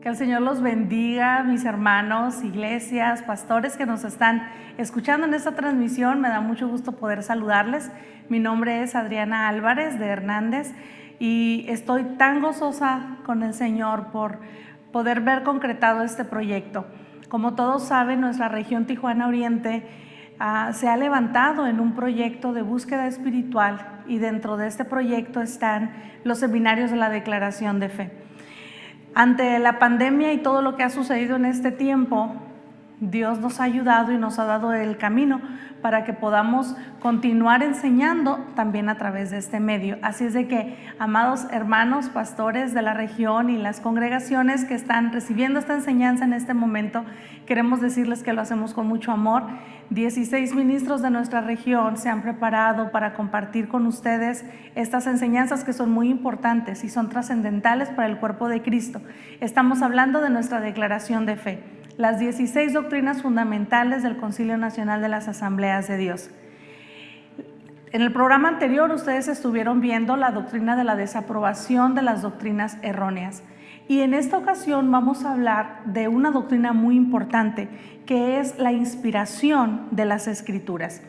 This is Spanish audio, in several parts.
Que el Señor los bendiga, mis hermanos, iglesias, pastores que nos están escuchando en esta transmisión. Me da mucho gusto poder saludarles. Mi nombre es Adriana Álvarez de Hernández y estoy tan gozosa con el Señor por poder ver concretado este proyecto. Como todos saben, nuestra región Tijuana Oriente se ha levantado en un proyecto de búsqueda espiritual y dentro de este proyecto están los seminarios de la declaración de fe. Ante la pandemia y todo lo que ha sucedido en este tiempo, Dios nos ha ayudado y nos ha dado el camino para que podamos continuar enseñando también a través de este medio. Así es de que, amados hermanos, pastores de la región y las congregaciones que están recibiendo esta enseñanza en este momento, queremos decirles que lo hacemos con mucho amor. 16 ministros de nuestra región se han preparado para compartir con ustedes estas enseñanzas que son muy importantes y son trascendentales para el cuerpo de Cristo. Estamos hablando de nuestra declaración de fe, las 16 doctrinas fundamentales del Concilio Nacional de las Asambleas de Dios. En el programa anterior ustedes estuvieron viendo la doctrina de la desaprobación de las doctrinas erróneas. Y en esta ocasión vamos a hablar de una doctrina muy importante, que es la inspiración de las Escrituras.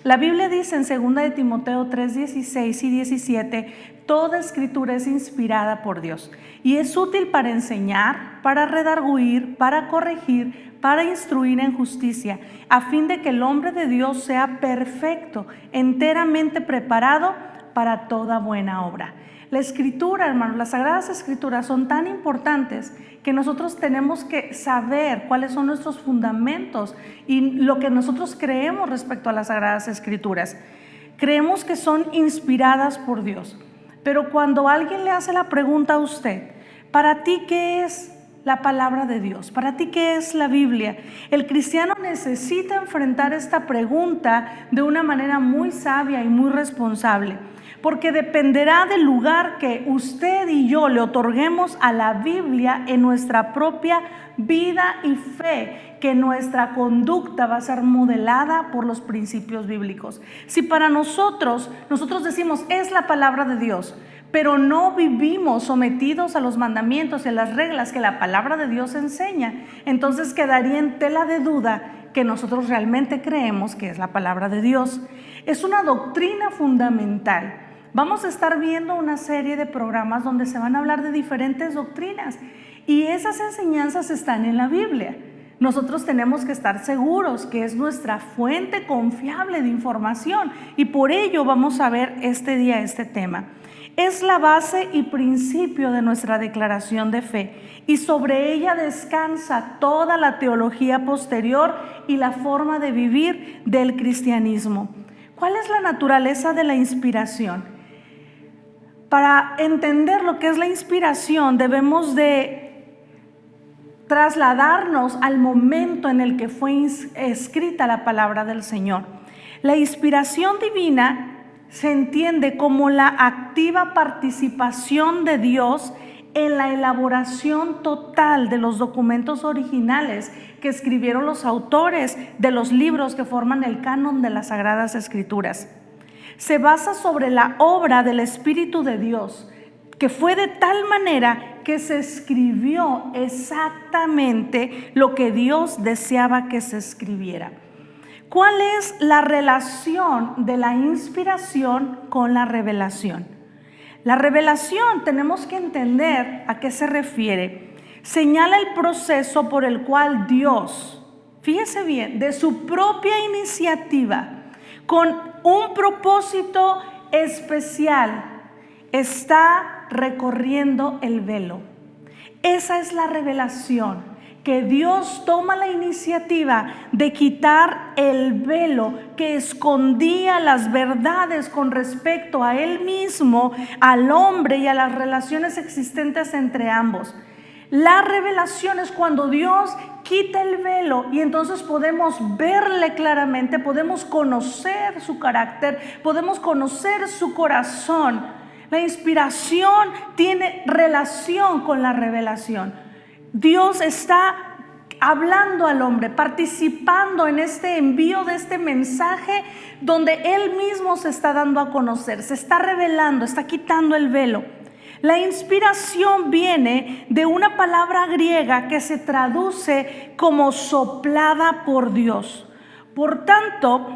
La Biblia dice en 2 de Timoteo 3:16 y 17, toda escritura es inspirada por Dios y es útil para enseñar, para redarguir, para corregir, para instruir en justicia, a fin de que el hombre de Dios sea perfecto, enteramente preparado para toda buena obra. La Escritura, hermanos, las Sagradas Escrituras son tan importantes que nosotros tenemos que saber cuáles son nuestros fundamentos y lo que nosotros creemos respecto a las Sagradas Escrituras. Creemos que son inspiradas por Dios, pero cuando alguien le hace la pregunta a usted, ¿para ti qué es la palabra de Dios? ¿Para ti qué es la Biblia? El cristiano necesita enfrentar esta pregunta de una manera muy sabia y muy responsable, porque dependerá del lugar que usted y yo le otorguemos a la Biblia en nuestra propia vida y fe, que nuestra conducta va a ser modelada por los principios bíblicos. Si para nosotros decimos es la palabra de Dios, pero no vivimos sometidos a los mandamientos y a las reglas que la palabra de Dios enseña, entonces quedaría en tela de duda que nosotros realmente creemos que es la palabra de Dios. Es una doctrina fundamental. Vamos a estar viendo una serie de programas donde se van a hablar de diferentes doctrinas y esas enseñanzas están en la Biblia. Nosotros tenemos que estar seguros que es nuestra fuente confiable de información y por ello vamos a ver este día este tema. Es la base y principio de nuestra declaración de fe y sobre ella descansa toda la teología posterior y la forma de vivir del cristianismo. ¿Cuál es la naturaleza de la inspiración? Para entender lo que es la inspiración debemos de trasladarnos al momento en el que fue escrita la palabra del Señor. La inspiración divina se entiende como la activa participación de Dios en la elaboración total de los documentos originales que escribieron los autores de los libros que forman el canon de las Sagradas Escrituras. Se basa sobre la obra del Espíritu de Dios, que fue de tal manera que se escribió exactamente lo que Dios deseaba que se escribiera. ¿Cuál es la relación de la inspiración con la revelación? La revelación, tenemos que entender a qué se refiere. Señala el proceso por el cual Dios, fíjese bien, de su propia iniciativa, con un propósito especial, está recorriendo el velo. Esa es la revelación, que Dios toma la iniciativa de quitar el velo que escondía las verdades con respecto a Él mismo, al hombre y a las relaciones existentes entre ambos. La revelación es cuando Dios quita el velo y entonces podemos verle claramente, podemos conocer su carácter, podemos conocer su corazón. La inspiración tiene relación con la revelación. Dios está hablando al hombre, participando en este envío de este mensaje donde Él mismo se está dando a conocer, se está revelando, está quitando el velo. La inspiración viene de una palabra griega que se traduce como soplada por Dios. Por tanto,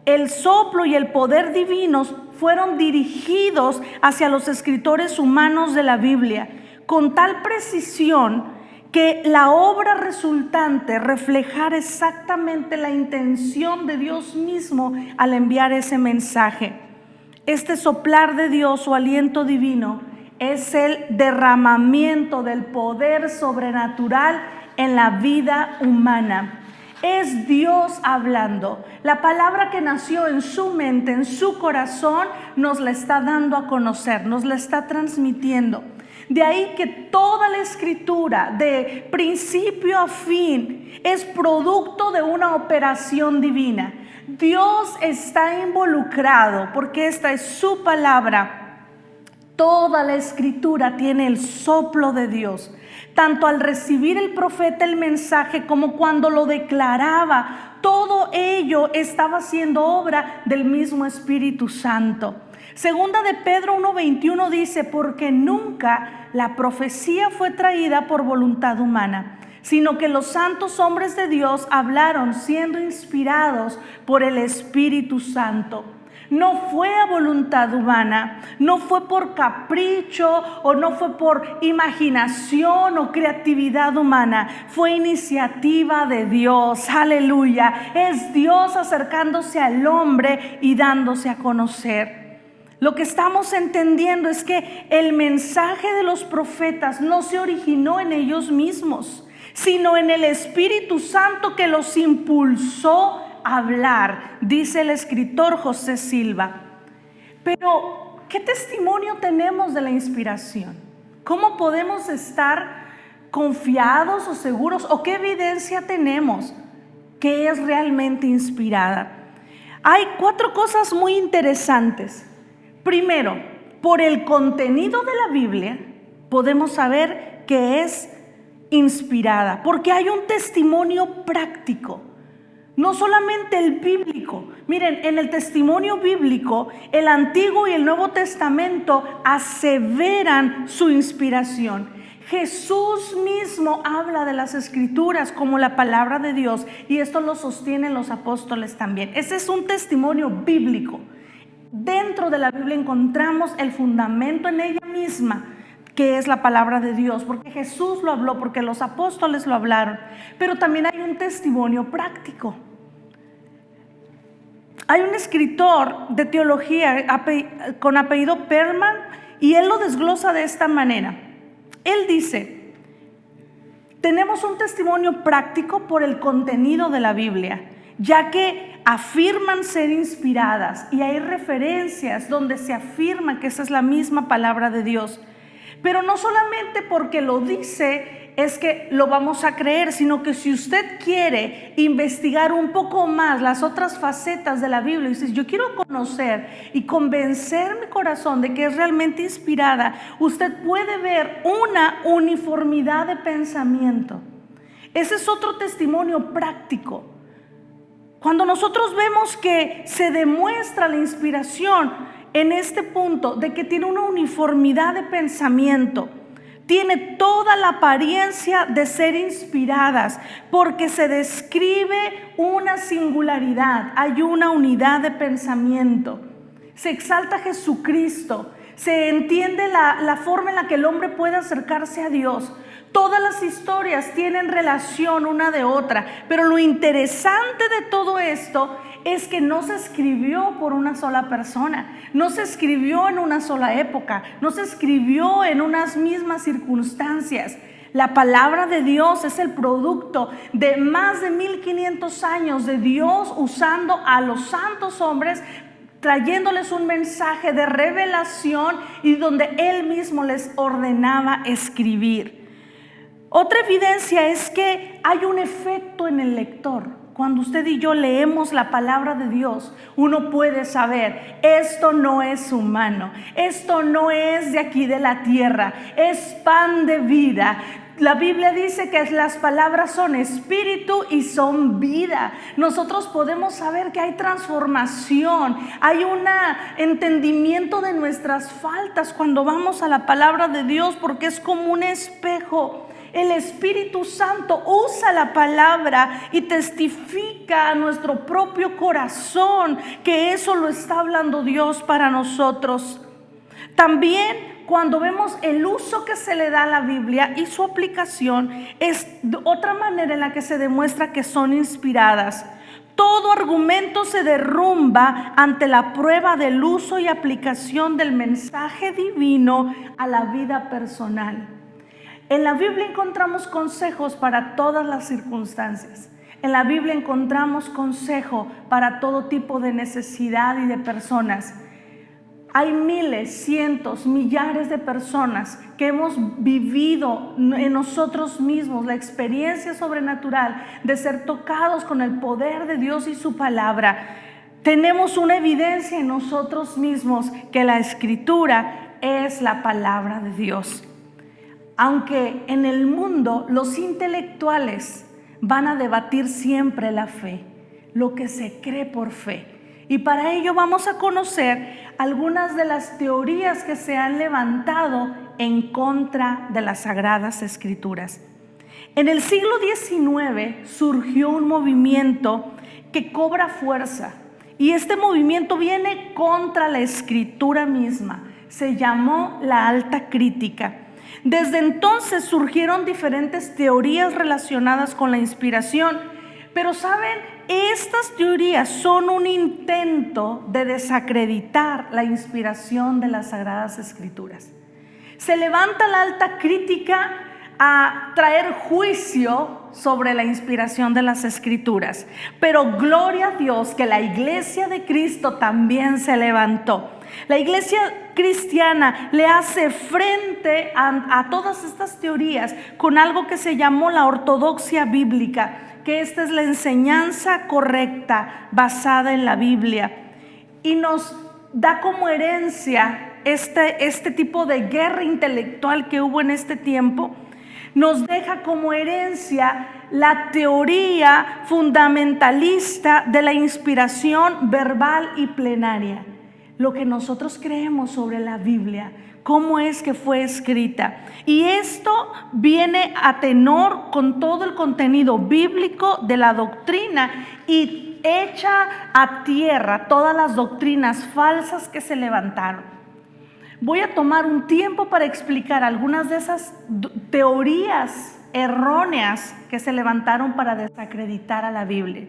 el soplo y el poder divinos fueron dirigidos hacia los escritores humanos de la Biblia, con tal precisión que la obra resultante reflejara exactamente la intención de Dios mismo al enviar ese mensaje. Este soplar de Dios o aliento divino es el derramamiento del poder sobrenatural en la vida humana. Es Dios hablando. La palabra que nació en su mente, en su corazón, nos la está dando a conocer, nos la está transmitiendo. De ahí que toda la escritura, de principio a fin, es producto de una operación divina. Dios está involucrado porque esta es su palabra. Toda la escritura tiene el soplo de Dios, tanto al recibir el profeta el mensaje como cuando lo declaraba. Todo ello estaba siendo obra del mismo Espíritu Santo. Segunda de Pedro 1:21 dice: porque nunca la profecía fue traída por voluntad humana, sino que los santos hombres de Dios hablaron siendo inspirados por el Espíritu Santo. No fue a voluntad humana, no fue por capricho o no fue por imaginación o creatividad humana, fue iniciativa de Dios. Aleluya, es Dios acercándose al hombre y dándose a conocer. Lo que estamos entendiendo es que el mensaje de los profetas no se originó en ellos mismos, sino en el Espíritu Santo que los impulsó hablar, dice el escritor José Silva. Pero, ¿qué testimonio tenemos de la inspiración? ¿Cómo podemos estar confiados o seguros? ¿O qué evidencia tenemos que es realmente inspirada? Hay 4 cosas muy interesantes. Primero, por el contenido de la Biblia podemos saber que es inspirada, porque hay un testimonio práctico. No solamente el bíblico. Miren, en el testimonio bíblico, el Antiguo y el Nuevo Testamento aseveran su inspiración. Jesús mismo habla de las Escrituras como la palabra de Dios, y esto lo sostienen los apóstoles también. Ese es un testimonio bíblico. Dentro de la Biblia encontramos el fundamento en ella misma, que es la palabra de Dios, porque Jesús lo habló, porque los apóstoles lo hablaron. Pero también hay un testimonio práctico. Hay un escritor de teología con apellido Perman, y él lo desglosa de esta manera. Él dice: tenemos un testimonio práctico por el contenido de la Biblia, ya que afirman ser inspiradas, y hay referencias donde se afirma que esa es la misma palabra de Dios. Pero no solamente porque lo dice es que lo vamos a creer, sino que si usted quiere investigar un poco más las otras facetas de la Biblia y dice: yo quiero conocer y convencer mi corazón de que es realmente inspirada, usted puede ver una uniformidad de pensamiento. Ese es otro testimonio práctico. Cuando nosotros vemos que se demuestra la inspiración en este punto de que tiene una uniformidad de pensamiento, tiene toda la apariencia de ser inspiradas, porque se describe una singularidad, hay una unidad de pensamiento, se exalta a Jesucristo, se entiende la forma en la que el hombre puede acercarse a Dios. Todas las historias tienen relación una de otra, pero lo interesante de todo esto es que no se escribió por una sola persona, no se escribió en una sola época, no se escribió en unas mismas circunstancias. La palabra de Dios es el producto de más de 1500 años de Dios usando a los santos hombres, trayéndoles un mensaje de revelación y donde Él mismo les ordenaba escribir. Otra evidencia es que hay un efecto en el lector. Cuando usted y yo leemos la palabra de Dios, uno puede saber: esto no es humano, esto no es de aquí de la tierra, es pan de vida. La Biblia dice que las palabras son espíritu y son vida. Nosotros podemos saber que hay transformación, hay un entendimiento de nuestras faltas cuando vamos a la palabra de Dios, porque es como un espejo. El Espíritu Santo usa la palabra y testifica a nuestro propio corazón que eso lo está hablando Dios para nosotros. También cuando vemos el uso que se le da a la Biblia y su aplicación, es otra manera en la que se demuestra que son inspiradas. Todo argumento se derrumba ante la prueba del uso y aplicación del mensaje divino a la vida personal. En la Biblia encontramos consejos para todas las circunstancias. En la Biblia encontramos consejo para todo tipo de necesidad y de personas. Hay miles, cientos, millares de personas que hemos vivido en nosotros mismos la experiencia sobrenatural de ser tocados con el poder de Dios y su palabra. Tenemos una evidencia en nosotros mismos que la Escritura es la palabra de Dios. Aunque en el mundo los intelectuales van a debatir siempre la fe, lo que se cree por fe. Y para ello vamos a conocer algunas de las teorías que se han levantado en contra de las Sagradas Escrituras. En el siglo XIX surgió un movimiento que cobra fuerza, y este movimiento viene contra la Escritura misma. Se llamó la Alta Crítica. Desde entonces surgieron diferentes teorías relacionadas con la inspiración, pero ¿saben? Estas teorías son un intento de desacreditar la inspiración de las Sagradas Escrituras. Se levanta la Alta Crítica a traer juicio sobre la inspiración de las Escrituras, pero gloria a Dios que la Iglesia de Cristo también se levantó. La Iglesia cristiana le hace frente a todas estas teorías con algo que se llamó la ortodoxia bíblica, que esta es la enseñanza correcta basada en la Biblia, y nos da como herencia este tipo de guerra intelectual que hubo en este tiempo. Nos deja como herencia la teoría fundamentalista de la inspiración verbal y plenaria, lo que nosotros creemos sobre la Biblia, cómo es que fue escrita. Y esto viene a tenor con todo el contenido bíblico de la doctrina y echa a tierra todas las doctrinas falsas que se levantaron. Voy a tomar un tiempo para explicar algunas de esas teorías erróneas que se levantaron para desacreditar a la Biblia.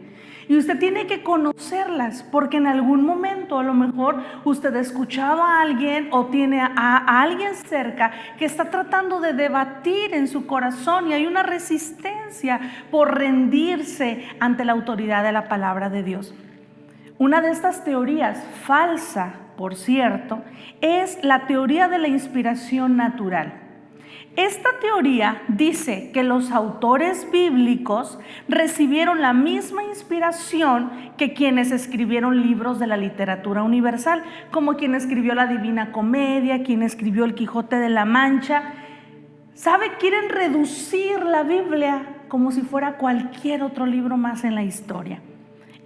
Y usted tiene que conocerlas, porque en algún momento a lo mejor usted ha escuchado a alguien o tiene a alguien cerca que está tratando de debatir en su corazón, y hay una resistencia por rendirse ante la autoridad de la palabra de Dios. Una de estas teorías, falsa por cierto, es la teoría de la inspiración natural. Esta teoría dice que los autores bíblicos recibieron la misma inspiración que quienes escribieron libros de la literatura universal, como quien escribió la Divina Comedia, quien escribió el Quijote de la Mancha. ¿Sabe? Quieren reducir la Biblia como si fuera cualquier otro libro más en la historia.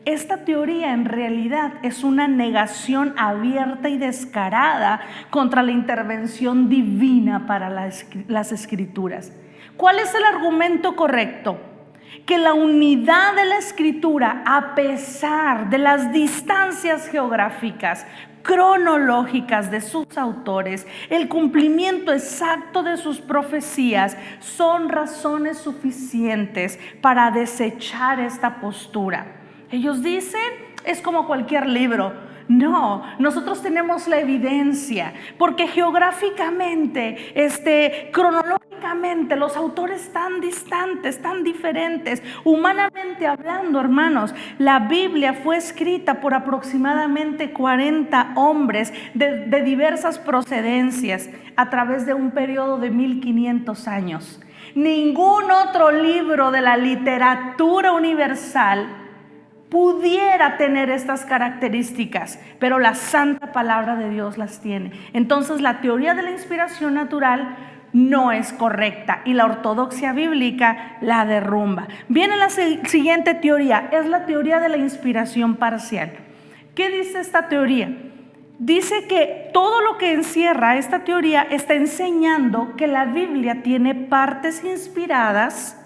Esta teoría en realidad es una negación abierta y descarada contra la intervención divina para las Escrituras. ¿Cuál es el argumento correcto? Que la unidad de la Escritura, a pesar de las distancias geográficas, cronológicas de sus autores, el cumplimiento exacto de sus profecías, son razones suficientes para desechar esta postura. Ellos dicen, es como cualquier libro. No, nosotros tenemos la evidencia, porque geográficamente, cronológicamente, los autores tan distantes, tan diferentes, humanamente hablando, hermanos, la Biblia fue escrita por aproximadamente 40 hombres de diversas procedencias a través de un periodo de 1500 años. Ningún otro libro de la literatura universal pudiera tener estas características, pero la santa palabra de Dios las tiene. Entonces, la teoría de la inspiración natural no es correcta y la ortodoxia bíblica la derrumba. Viene la siguiente teoría, es la teoría de la inspiración parcial. ¿Qué dice esta teoría? Dice que todo lo que encierra esta teoría está enseñando que la Biblia tiene partes inspiradas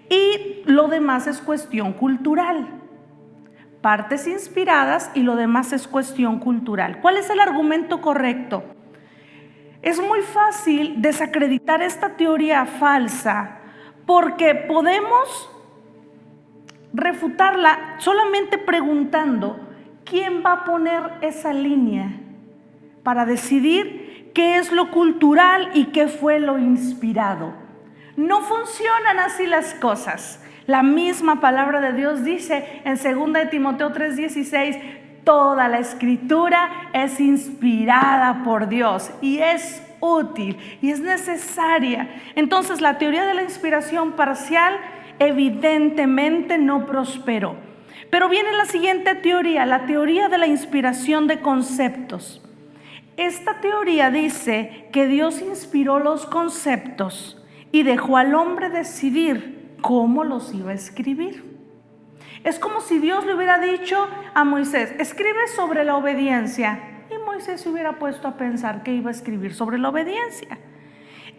y lo demás es cuestión cultural. Partes inspiradas y lo demás es cuestión cultural. ¿Cuál es el argumento correcto? Es muy fácil desacreditar esta teoría falsa porque podemos refutarla solamente preguntando quién va a poner esa línea para decidir qué es lo cultural y qué fue lo inspirado. No funcionan así las cosas. La misma palabra de Dios dice en 2 Timoteo 3:16, toda la escritura es inspirada por Dios y es útil y es necesaria. Entonces la teoría de la inspiración parcial evidentemente no prosperó. Pero viene la siguiente teoría, la teoría de la inspiración de conceptos. Esta teoría dice que Dios inspiró los conceptos y dejó al hombre decidir cómo los iba a escribir. Es como si Dios le hubiera dicho a Moisés, escribe sobre la obediencia, y Moisés se hubiera puesto a pensar que iba a escribir sobre la obediencia.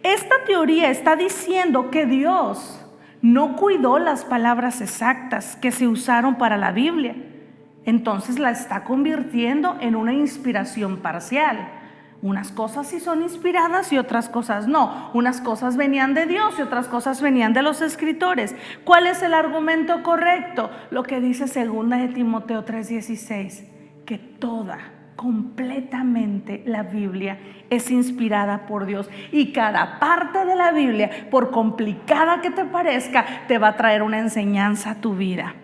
Esta teoría está diciendo que Dios no cuidó las palabras exactas que se usaron para la Biblia, entonces la está convirtiendo en una inspiración parcial. Unas cosas sí son inspiradas y otras cosas no. Unas cosas venían de Dios y otras cosas venían de los escritores. ¿Cuál es el argumento correcto? Lo que dice 2 Timoteo 3:16, que completamente la Biblia es inspirada por Dios y cada parte de la Biblia, por complicada que te parezca, te va a traer una enseñanza a tu vida.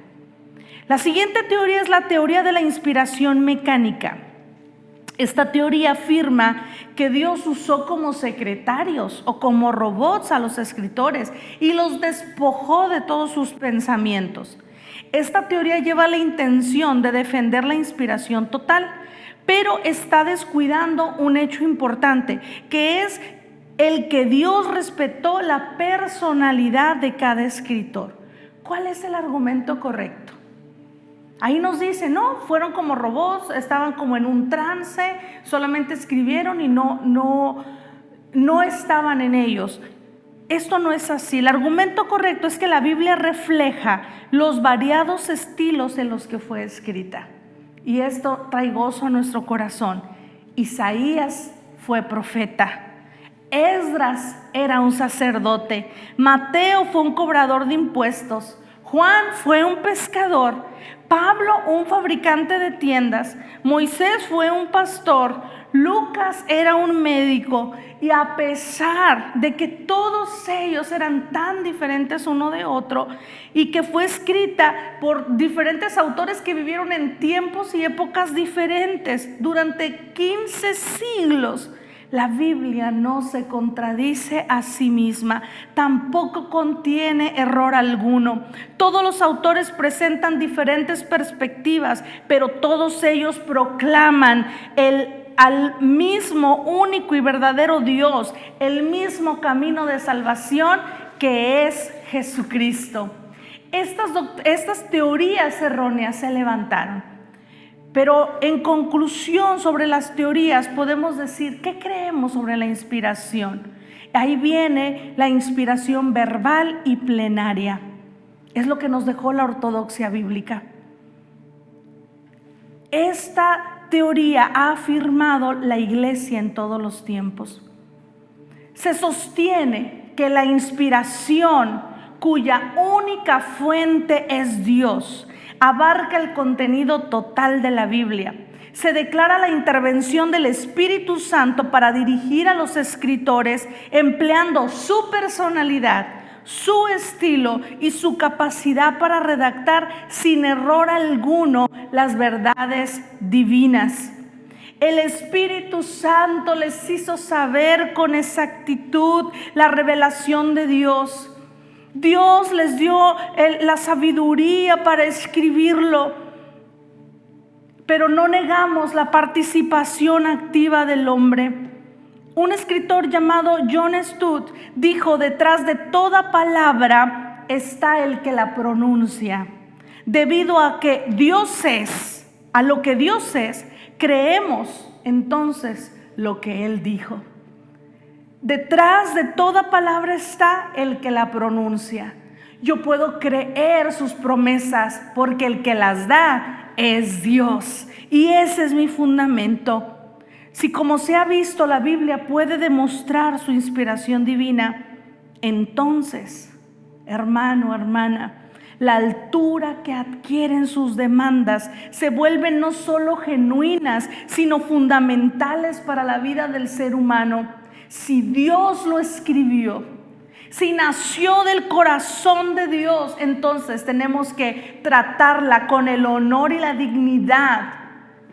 La siguiente teoría es la teoría de la inspiración mecánica. Esta teoría afirma que Dios usó como secretarios o como robots a los escritores y los despojó de todos sus pensamientos. Esta teoría lleva la intención de defender la inspiración total, pero está descuidando un hecho importante, que es el que Dios respetó la personalidad de cada escritor. ¿Cuál es el argumento correcto? Ahí nos dice, no, fueron como robots, estaban como en un trance, solamente escribieron y no estaban en ellos. Esto no es así. El argumento correcto es que la Biblia refleja los variados estilos en los que fue escrita. Y esto trae gozo a nuestro corazón. Isaías fue profeta. Esdras era un sacerdote. Mateo fue un cobrador de impuestos. Juan fue un pescador. Pablo un fabricante de tiendas. Moisés fue un pastor. Lucas era un médico. Y a pesar de que todos ellos eran tan diferentes uno de otro y que fue escrita por diferentes autores que vivieron en tiempos y épocas diferentes durante 15 siglos, la Biblia no se contradice a sí misma, tampoco contiene error alguno. Todos los autores presentan diferentes perspectivas, pero todos ellos proclaman al mismo único y verdadero Dios, el mismo camino de salvación que es Jesucristo. Estas teorías erróneas se levantaron. Pero en conclusión sobre las teorías podemos decir, ¿qué creemos sobre la inspiración? Ahí viene la inspiración verbal y plenaria. Es lo que nos dejó la ortodoxia bíblica. Esta teoría ha afirmado la Iglesia en todos los tiempos. Se sostiene que la inspiración, cuya única fuente es Dios, abarca el contenido total de la Biblia. Se declara la intervención del Espíritu Santo para dirigir a los escritores empleando su personalidad, su estilo y su capacidad para redactar sin error alguno las verdades divinas. El Espíritu Santo les hizo saber con exactitud la revelación de Dios. Dios les dio la sabiduría para escribirlo, pero no negamos la participación activa del hombre. Un escritor llamado John Stott dijo: detrás de toda palabra está el que la pronuncia. Debido a que Dios es, a lo que Dios es, creemos entonces lo que Él dijo. Detrás de toda palabra está el que la pronuncia. Yo puedo creer sus promesas porque el que las da es Dios. Y ese es mi fundamento. Si, como se ha visto, la Biblia puede demostrar su inspiración divina, entonces, hermano, hermana, la altura que adquieren sus demandas se vuelven no solo genuinas, sino fundamentales para la vida del ser humano. Si Dios lo escribió, si nació del corazón de Dios, entonces tenemos que tratarla con el honor y la dignidad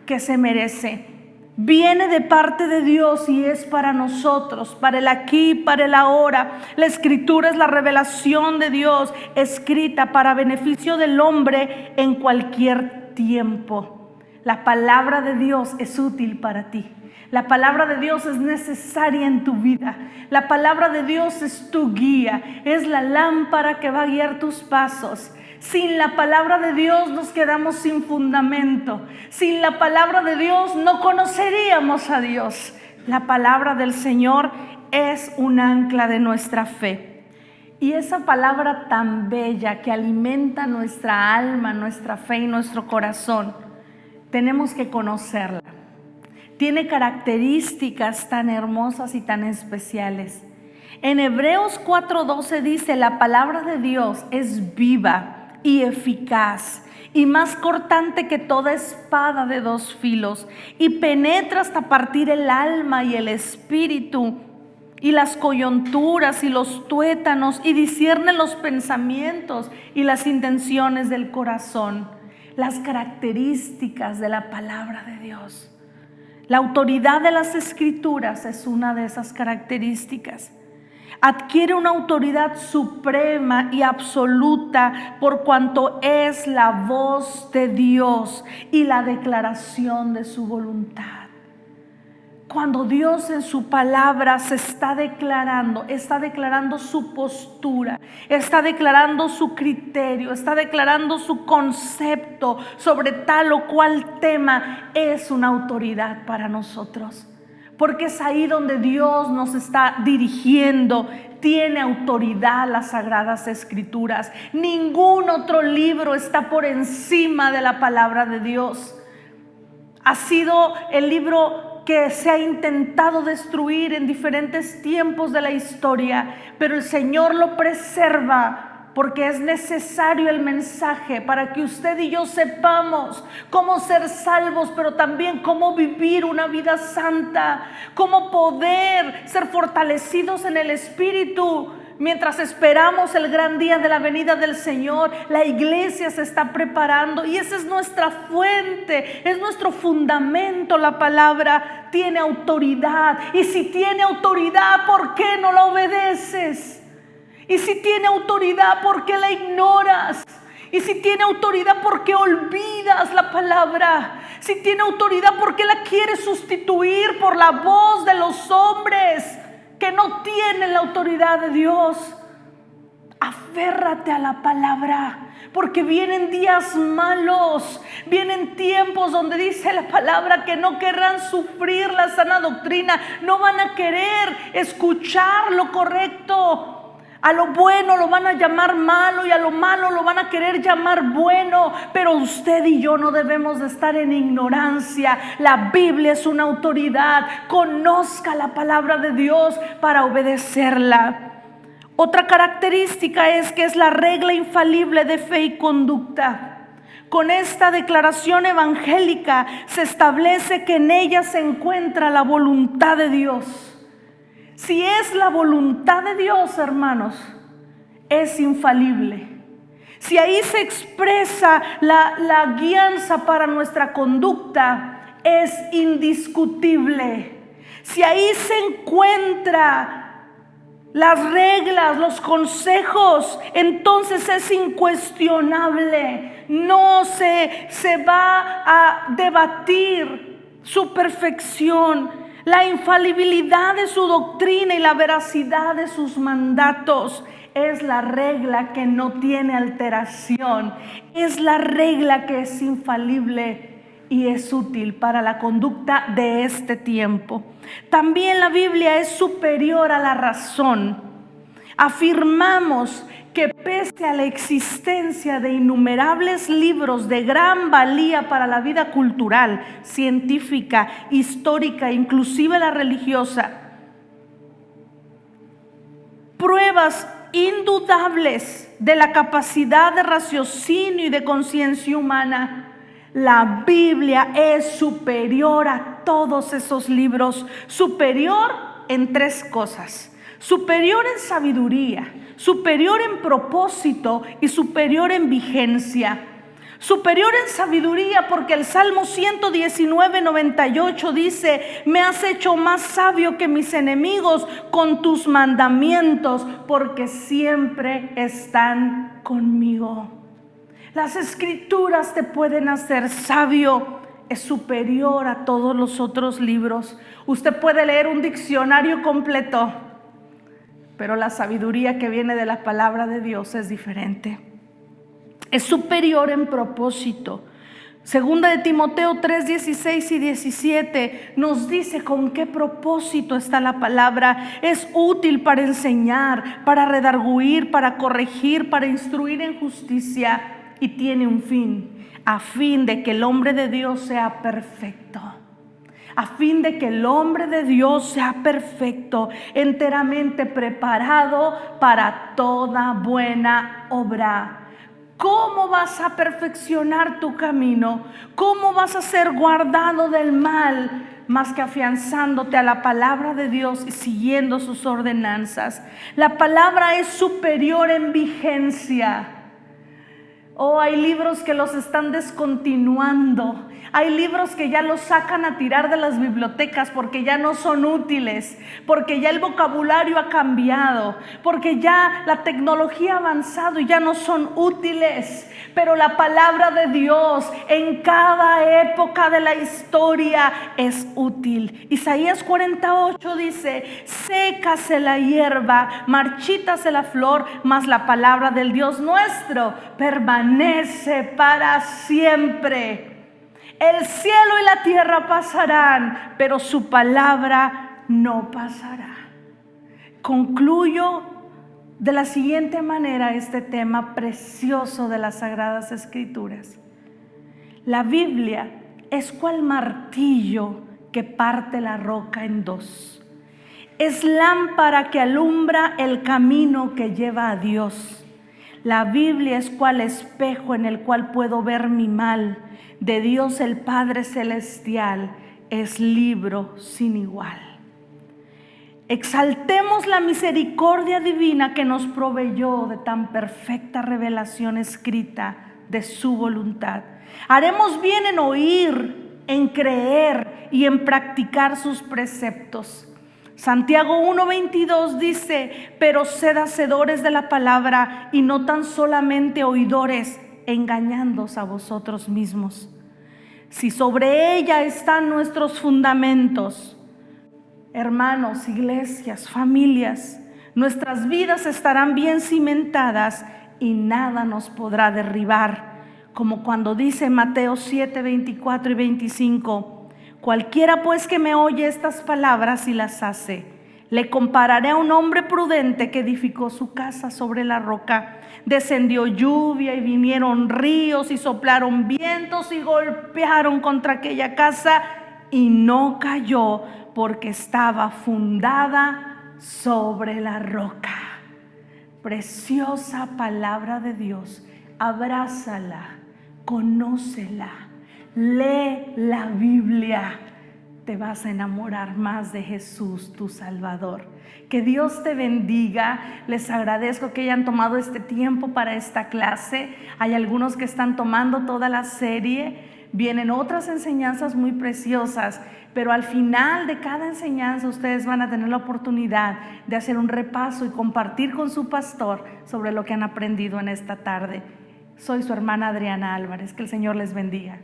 que se merece. Viene de parte de Dios y es para nosotros, para el aquí, para el ahora. La Escritura es la revelación de Dios, escrita para beneficio del hombre en cualquier tiempo. La palabra de Dios es útil para ti. La palabra de Dios es necesaria en tu vida. La palabra de Dios es tu guía, es la lámpara que va a guiar tus pasos. Sin la palabra de Dios nos quedamos sin fundamento. Sin la palabra de Dios no conoceríamos a Dios. La palabra del Señor es un ancla de nuestra fe. Y esa palabra tan bella que alimenta nuestra alma, nuestra fe y nuestro corazón, tenemos que conocerla. Tiene características tan hermosas y tan especiales. En Hebreos 4:12 dice: la palabra de Dios es viva y eficaz y más cortante que toda espada de dos filos, y penetra hasta partir el alma y el espíritu y las coyunturas y los tuétanos, y discierne los pensamientos y las intenciones del corazón. Las características de la palabra de Dios. La autoridad de las Escrituras es una de esas características. Adquiere una autoridad suprema y absoluta por cuanto es la voz de Dios y la declaración de su voluntad. Cuando Dios en su palabra se está declarando su postura, está declarando su criterio, está declarando su concepto sobre tal o cual tema, es una autoridad para nosotros. Porque es ahí donde Dios nos está dirigiendo. Tiene autoridad las Sagradas Escrituras. Ningún otro libro está por encima de la palabra de Dios. Ha sido el libro que se ha intentado destruir en diferentes tiempos de la historia, pero el Señor lo preserva porque es necesario el mensaje para que usted y yo sepamos cómo ser salvos, pero también cómo vivir una vida santa, cómo poder ser fortalecidos en el Espíritu. Mientras esperamos el gran día de la venida del Señor, la iglesia se está preparando y esa es nuestra fuente, es nuestro fundamento. La palabra tiene autoridad, y si tiene autoridad, ¿por qué no la obedeces? Y si tiene autoridad, ¿por qué la ignoras? Y si tiene autoridad, ¿por qué olvidas la palabra? Si tiene autoridad, ¿por qué la quieres sustituir por la voz de los hombres que no tienen la autoridad de Dios? Aférrate a la palabra, porque vienen días malos, vienen tiempos donde dice la palabra que no querrán sufrir la sana doctrina, no van a querer escuchar lo correcto. A lo bueno lo van a llamar malo y a lo malo lo van a querer llamar bueno. Pero usted y yo no debemos de estar en ignorancia. La Biblia es una autoridad. Conozca la palabra de Dios para obedecerla. Otra característica es que es la regla infalible de fe y conducta. Con esta declaración evangélica se establece que en ella se encuentra la voluntad de Dios. Si es la voluntad de Dios, hermanos, es infalible. Si ahí se expresa la guianza para nuestra conducta, es indiscutible. Si ahí se encuentra las reglas, los consejos, entonces es incuestionable. No se va a debatir su perfección. La infalibilidad de su doctrina y la veracidad de sus mandatos es la regla que no tiene alteración. Es la regla que es infalible y es útil para la conducta de este tiempo. También la Biblia es superior a la razón. Afirmamos que pese a la existencia de innumerables libros de gran valía para la vida cultural, científica, histórica, inclusive la religiosa, pruebas indudables de la capacidad de raciocinio y de conciencia humana, la Biblia es superior a todos esos libros, superior en tres cosas: superior en sabiduría, superior en propósito y superior en vigencia. Superior en sabiduría porque el Salmo 119:98 dice: me has hecho más sabio que mis enemigos con tus mandamientos, porque siempre están conmigo. Las escrituras te pueden hacer sabio. Es superior a todos los otros libros. Usted puede leer un diccionario completo, pero la sabiduría que viene de la palabra de Dios es diferente. Es superior en propósito. Segunda de Timoteo 3:16 y 17 nos dice con qué propósito está la palabra. Es útil para enseñar, para redarguir, para corregir, para instruir en justicia, y tiene un fin, a fin de que el hombre de Dios sea perfecto. A fin de que el hombre de Dios sea perfecto, enteramente preparado para toda buena obra. ¿Cómo vas a perfeccionar tu camino? ¿Cómo vas a ser guardado del mal? Más que afianzándote a la palabra de Dios y siguiendo sus ordenanzas. La palabra es superior en vigencia. Hay libros que los están descontinuando. Hay libros que ya los sacan a tirar de las bibliotecas porque ya no son útiles, porque ya el vocabulario ha cambiado, porque ya la tecnología ha avanzado y ya no son útiles. Pero la palabra de Dios en cada época de la historia es útil. Isaías 48 dice: sécase la hierba, marchítase la flor, mas la palabra del Dios nuestro permanece para siempre. El cielo y la tierra pasarán, pero su palabra no pasará. Concluyo de la siguiente manera este tema precioso de las Sagradas Escrituras. La Biblia es cual martillo que parte la roca en dos. Es lámpara que alumbra el camino que lleva a Dios. La Biblia es cual espejo en el cual puedo ver mi mal. De Dios el Padre Celestial es libro sin igual. Exaltemos la misericordia divina que nos proveyó de tan perfecta revelación escrita de su voluntad. Haremos bien en oír, en creer y en practicar sus preceptos. Santiago 1:22 dice: pero sed hacedores de la palabra y no tan solamente oidores, engañándoos a vosotros mismos. Si sobre ella están nuestros fundamentos, hermanos, iglesias, familias, nuestras vidas estarán bien cimentadas y nada nos podrá derribar. Como cuando dice Mateo 7:24 y 25: cualquiera pues que me oye estas palabras y las hace, le compararé a un hombre prudente que edificó su casa sobre la roca. Descendió lluvia y vinieron ríos y soplaron vientos y golpearon contra aquella casa y no cayó porque estaba fundada sobre la roca. Preciosa palabra de Dios. Abrázala, conócela, lee la Biblia. Te vas a enamorar más de Jesús, tu Salvador. Que Dios te bendiga. Les agradezco que hayan tomado este tiempo para esta clase. Hay algunos que están tomando toda la serie. Vienen otras enseñanzas muy preciosas, pero al final de cada enseñanza ustedes van a tener la oportunidad de hacer un repaso y compartir con su pastor sobre lo que han aprendido en esta tarde. Soy su hermana Adriana Álvarez. Que el Señor les bendiga.